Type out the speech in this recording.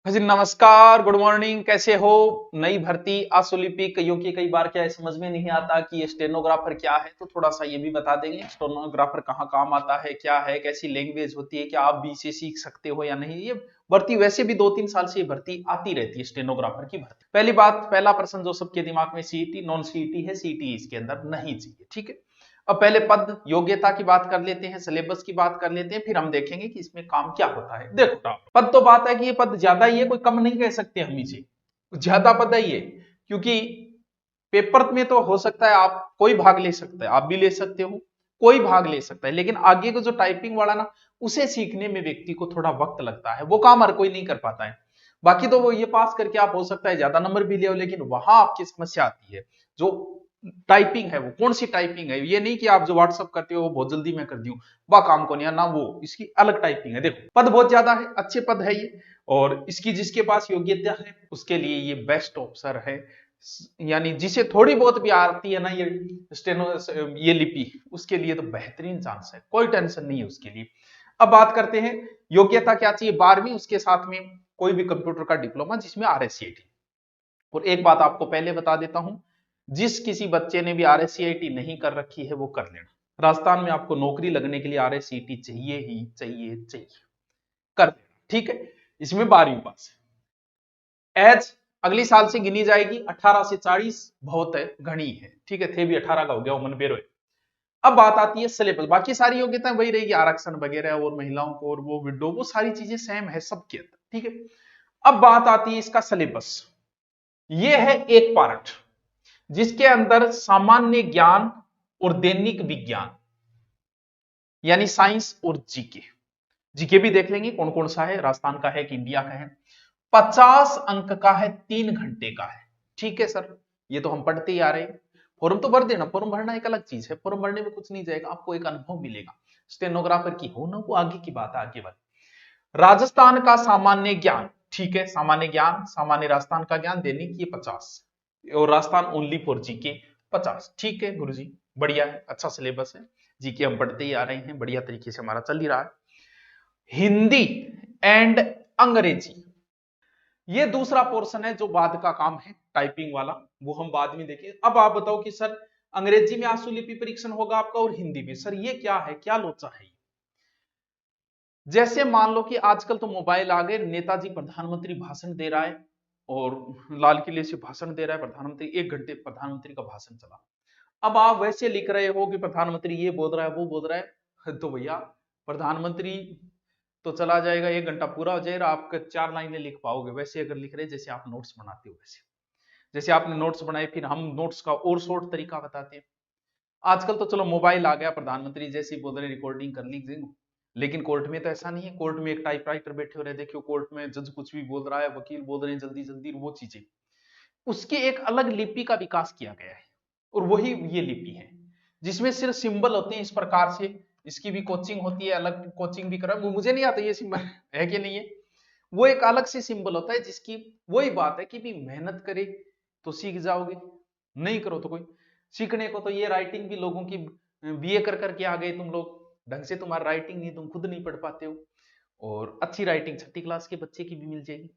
हाँ जी, नमस्कार, good morning. कैसे हो? नई भर्ती अशुलिपि कईयों की कई बार क्या है समझ में नहीं आता कि ये स्टेनोग्राफर क्या है, तो थोड़ा सा ये भी बता देंगे स्टेनोग्राफर कहाँ काम आता है, क्या है, कैसी लैंग्वेज होती है, क्या आप भी इसे सीख सकते हो या नहीं। ये भर्ती वैसे भी 2-3 साल से ये भर्ती आती रहती है, स्टेनोग्राफर की भर्ती। पहली बात, पहला प्रश्न जो सबके दिमाग में, सीईटी नॉन सीईटी है, सीईटी इसके अंदर नहीं चाहिए, ठीक है। अब पहले पद योग्यता की बात कर लेते हैं, सिलेबस की बात कर लेते हैं, फिर हम देखेंगे कि इसमें काम क्या होता है। देखो, पद तो बात है कि ये पद ज्यादा ही है, कोई कम नहीं कह सकते हम इसे, ज्यादा पद है ये। क्योंकि पेपर में तो हो सकता है आप कोई भाग ले सकता है, आप भी ले सकते हो, कोई भाग ले सकता है, लेकिन आगे को जो टाइपिंग वाला ना, उसे सीखने में व्यक्ति को थोड़ा वक्त लगता है, वो काम हर कोई नहीं कर पाता है। बाकी तो वो ये पास करके आप हो सकता है ज्यादा नंबर भी ले हो, लेकिन वहां आपकी समस्या आती है जो टाइपिंग है। वो कौन सी टाइपिंग है? ये नहीं कि आप जो व्हाट्सअप करते हो वो बहुत जल्दी मैं कर दूं, वह काम को नहीं ना, वो इसकी अलग टाइपिंग है। देखो, पद बहुत ज्यादा है, अच्छे पद है ये, और इसकी जिसके पास योग्यता है उसके लिए ये बेस्ट ऑप्शन है। यानी जिसे थोड़ी बहुत भी आती है ना ये स्टेनो, ये लिपि, उसके लिए तो बेहतरीन चांस है, कोई टेंशन नहीं है उसके लिए। अब बात करते हैं योग्यता क्या चाहिए। 12वीं, उसके साथ में कोई भी कंप्यूटर का डिप्लोमा जिसमें RSCIT। और एक बात आपको पहले बता देता हूं, जिस किसी बच्चे ने भी RSCIT नहीं कर रखी है वो कर लेना। राजस्थान में आपको नौकरी लगने के लिए RSCIT चाहिए ही चाहिए, चाहिए, कर लेना, ठीक है। इसमें 12वीं पास एज अगली साल से गिनी जाएगी। 18 से 40 बहुत है, घनी है, ठीक है, थे भी 18 का हो गया उमन बेरो। अब बात आती है सिलेबस, बाकी सारी योग्यताएं वही रहेगी, आरक्षण वगैरह और महिलाओं को और वो विडो, वो सारी चीजें सेम है सबके अंदर, ठीक है। अब बात आती है इसका सिलेबस। ये है एक पार्ट जिसके अंदर सामान्य ज्ञान और दैनिक विज्ञान, यानी साइंस और जीके। जीके भी देख लेंगे कौन कौन सा है, राजस्थान का है कि इंडिया का है। 50 अंक का है, 3 घंटे का है, ठीक है सर। ये तो हम पढ़ते ही आ रहे हैं। फॉर्म तो भर देना, फॉर्म भरना एक अलग चीज है, फॉर्म भरने में कुछ नहीं जाएगा, आपको एक अनुभव मिलेगा। स्टेनोग्राफर की हो ना, वो आगे की बात है, आगे वाली। राजस्थान का सामान्य ज्ञान, ठीक है, सामान्य ज्ञान, सामान्य राजस्थान का ज्ञान दैनिक ये 50, और राजस्थान ओनली फॉर जीके 50, ठीक है गुरुजी, बढ़िया है, अच्छा सिलेबस है। जीके हम पढ़ते ही आ रहे हैं, बढ़िया तरीके से हमारा चल ही रहा है। हिंदी एंड अंग्रेजी, ये दूसरा पोर्शन है जो बाद का काम है, टाइपिंग वाला, वो हम बाद में देखें। अब आप बताओ कि सर अंग्रेजी में आशुलिपि परीक्षण होगा आपका और हिंदी में, सर ये क्या है, क्या लोचा है? जैसे मान लो कि आजकल तो मोबाइल आ गए, नेताजी प्रधानमंत्री भाषण दे रहा है और लाल किले से भाषण दे रहा है प्रधानमंत्री, 1 घंटे प्रधानमंत्री का भाषण चला। अब आप वैसे लिख रहे हो कि प्रधानमंत्री ये बोल रहा है वो बोल रहा है, तो भैया प्रधानमंत्री तो चला जाएगा, 1 घंटा पूरा हो जाएगा, आप 4 लाइनें लिख पाओगे। वैसे अगर लिख रहे जैसे आप नोट्स बनाते हो, वैसे जैसे आपने नोट्स बनाए, फिर हम नोट्स का और शॉर्ट तरीका बताते हैं। आजकल तो चलो मोबाइल आ गया, प्रधानमंत्री जैसे ही बोल रहे रिकॉर्डिंग कर लीजिए, लेकिन कोर्ट में तो ऐसा नहीं है। कोर्ट में एक टाइपराइटर बैठे हो रहे, देखियो कोर्ट में जज कुछ भी बोल रहा है, वकील बोल रहे हैं जल्दी जल्दी, वो चीजें, उसकी एक अलग लिपि का विकास किया गया है, और वही ये लिपि है जिसमें सिर्फ सिंबल होते हैं इस प्रकार से। इसकी भी कोचिंग होती है, अलग कोचिंग भी करा, मुझे नहीं आता ये सिंबल है कि नहीं है। वो एक अलग से सिंबल होता है जिसकी, वही बात है कि भी मेहनत करे तो सीख जाओगे, नहीं करो तो कोई सीखने को। तो ये राइटिंग भी लोगों की BA कर करके आ गए तुम लोग, ढंग से तुम्हारा राइटिंग नहीं, तुम खुद नहीं पढ़ पाते हो। और अच्छी राइटिंग 6ठी क्लास के बच्चे की भी मिल जाएगी,